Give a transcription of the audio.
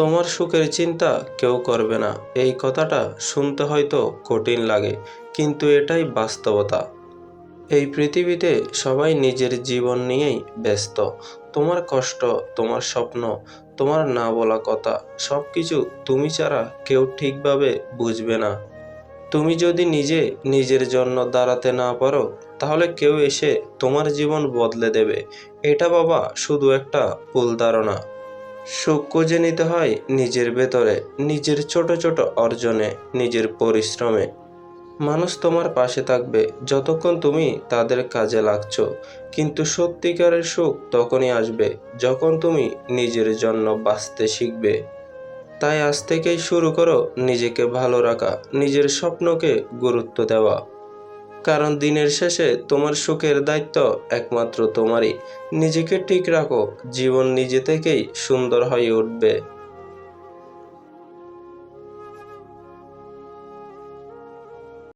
তোমার সুখের চিন্তা কেউ করবে না। এই কথাটা শুনতে হয়তো কঠিন লাগে, কিন্তু এটাই বাস্তবতা। এই পৃথিবীতে সবাই নিজের জীবন নিয়েই ব্যস্ত। তোমার কষ্ট, তোমার স্বপ্ন, তোমার না বলা কথা, সবকিছু তুমি ছাড়া কেউ ঠিকভাবে বুঝবে না। তুমি যদি নিজের জন্য দাঁড়াতে না পারো, তাহলে কেউ এসে তোমার জীবন বদলে দেবে। এটা বাবা শুধু একটা ভুল ধারণা। সুখ খুঁজে নিতে হয় নিজের ভেতরে, নিজের ছোট ছোট অর্জনে, নিজের পরিশ্রমে। মানুষ তোমার পাশে থাকবে যতক্ষণ তুমি তাদের কাজে লাগছো, কিন্তু সত্যিকারের সুখ তখনই আসবে যখন তুমি নিজের জন্য বাঁচতে শিখবে। তাই আজ থেকেই শুরু করো নিজেকে ভালো রাখা, নিজের স্বপ্নকে গুরুত্ব দেওয়া। কারণ দিনের শেষে তোমার সুখের দায়িত্ব একমাত্র তোমারই। নিজেকে ঠিক রাখো, জীবন নিজে থেকেই সুন্দর হয়ে উঠবে।